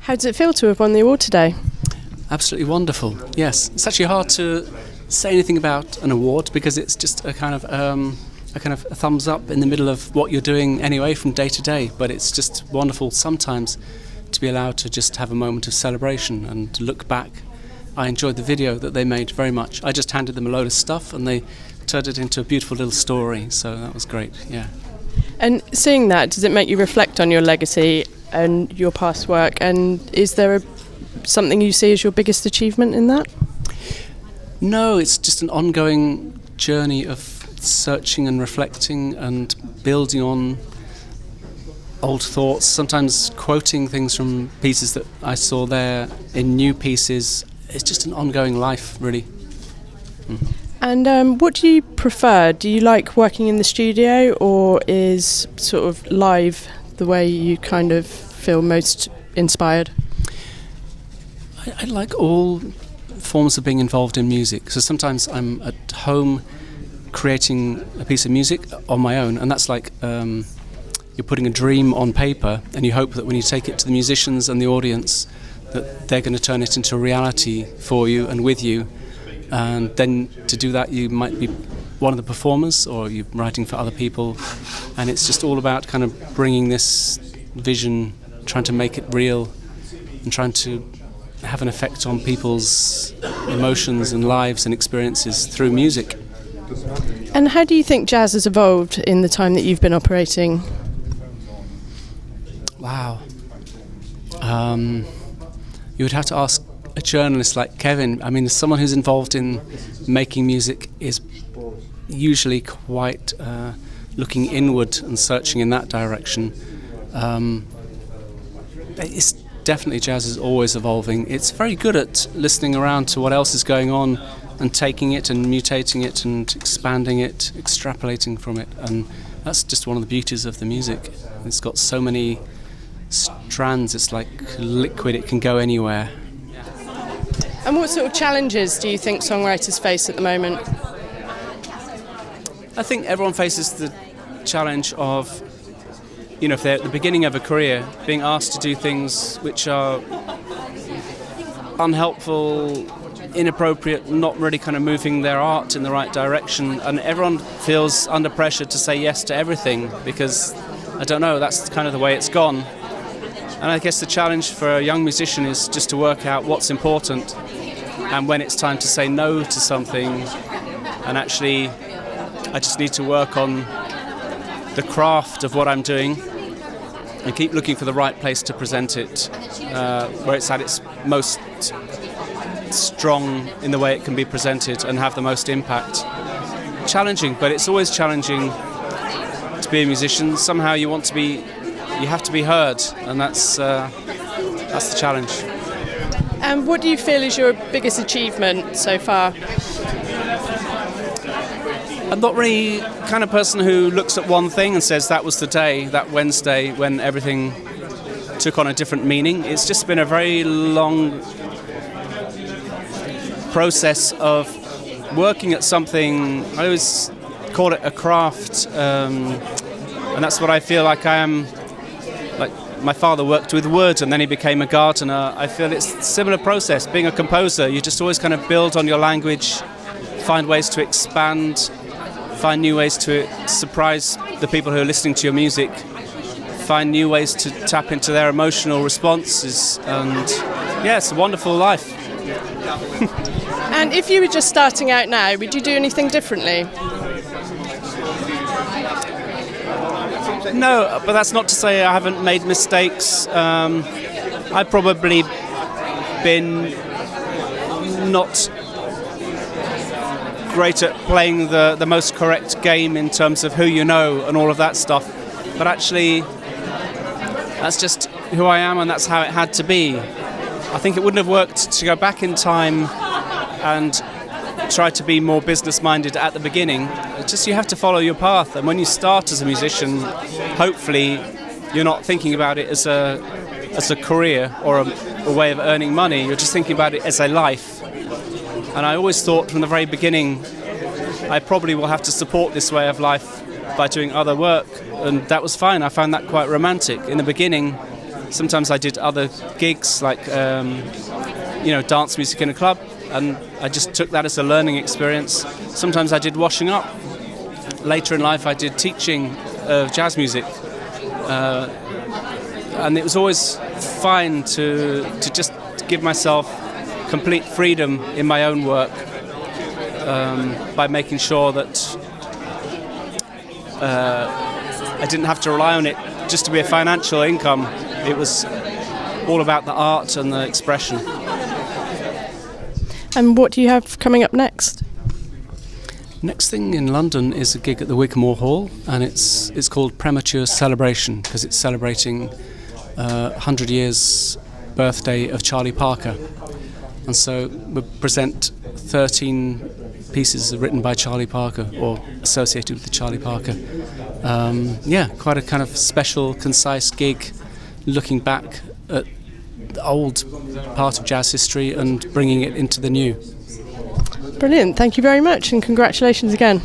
How does it feel to have won the award today? Absolutely wonderful, yes. It's actually hard to say anything about an award because it's just a kind of a thumbs up in the middle of what you're doing anyway from day to day, but it's just wonderful sometimes to be allowed to just have a moment of celebration and to look back. I enjoyed the video that they made very much. I just handed them a load of stuff and they turned it into a beautiful little story, so that was great, yeah. And seeing that, does it make you reflect on your legacy and your past work, and is there something you see as your biggest achievement in that? No, it's just an ongoing journey of searching and reflecting and building on old thoughts, sometimes quoting things from pieces that I saw there in new pieces. It's just an ongoing life, really. And what do you prefer? Do you like working in the studio, or is sort of live the way you kind of feel most inspired? I like all forms of being involved in music. So sometimes I'm at home creating a piece of music on my own, and that's like you're putting a dream on paper, and you hope that when you take it to the musicians and the audience that they're going to turn it into reality for you and with you. And then to do that you might be one of the performers, or you're writing for other people, and it's just all about kind of bringing this vision, trying to make it real and trying to have an effect on people's emotions and lives and experiences through music. And how do you think jazz has evolved in the time that you've been operating? Wow. You would have to ask a journalist like Kevin. I mean, someone who's involved in making music is usually quite looking inward and searching in that direction. It's definitely, jazz is always evolving. It's very good at listening around to what else is going on and taking it and mutating it and expanding it, extrapolating from it. And that's just one of the beauties of the music. It's got so many strands, it's like liquid, it can go anywhere. And what sort of challenges do you think songwriters face at the moment? I think everyone faces the challenge of, if they're at the beginning of a career, being asked to do things which are unhelpful, inappropriate, not really kind of moving their art in the right direction, and everyone feels under pressure to say yes to everything because, I don't know, that's kind of the way it's gone. And I guess the challenge for a young musician is just to work out what's important and when it's time to say no to something. And actually, I just need to work on the craft of what I'm doing and keep looking for the right place to present it, where it's at its most strong in the way it can be presented and have the most impact. Challenging, but it's always challenging to be a musician. Somehow you have to be heard, and that's the challenge. And what do you feel is your biggest achievement so far? I'm not really the kind of person who looks at one thing and says that was the day, that Wednesday, when everything took on a different meaning. It's just been a very long process of working at something. I always call it a craft, and that's what I feel like I am. Like my father worked with wood and then he became a gardener. I feel it's a similar process. Being a composer, you just always kind of build on your language, find ways to expand, find new ways to surprise the people who are listening to your music, find new ways to tap into their emotional responses, and yeah, it's a wonderful life. And if you were just starting out now, would you do anything differently? No, but that's not to say I haven't made mistakes. I've probably been not great at playing the most correct game in terms of who you know and all of that stuff. But actually, that's just who I am and that's how it had to be. I think it wouldn't have worked to go back in time and try to be more business-minded at the beginning. It's just you have to follow your path, and when you start as a musician, hopefully you're not thinking about it as a career or a way of earning money. You're just thinking about it as a life. And I always thought from the very beginning I probably will have to support this way of life by doing other work, and that was fine. I found that quite romantic. In the beginning Sometimes I did other gigs like dance music in a club, and I just took that as a learning experience. Sometimes I did washing up. Later in life I did teaching jazz music, and it was always fine to just give myself complete freedom in my own work, by making sure that I didn't have to rely on it just to be a financial income. It was all about the art and the expression. And what do you have coming up next? Next thing in London is a gig at the Wigmore Hall, and it's called Premature Celebration, because it's celebrating 100 years birthday of Charlie Parker. And so we present 13 pieces written by Charlie Parker or associated with the Charlie Parker. Quite a kind of special, concise gig, looking back at the old part of jazz history and bringing it into the new. Brilliant. Thank you very much, and congratulations again.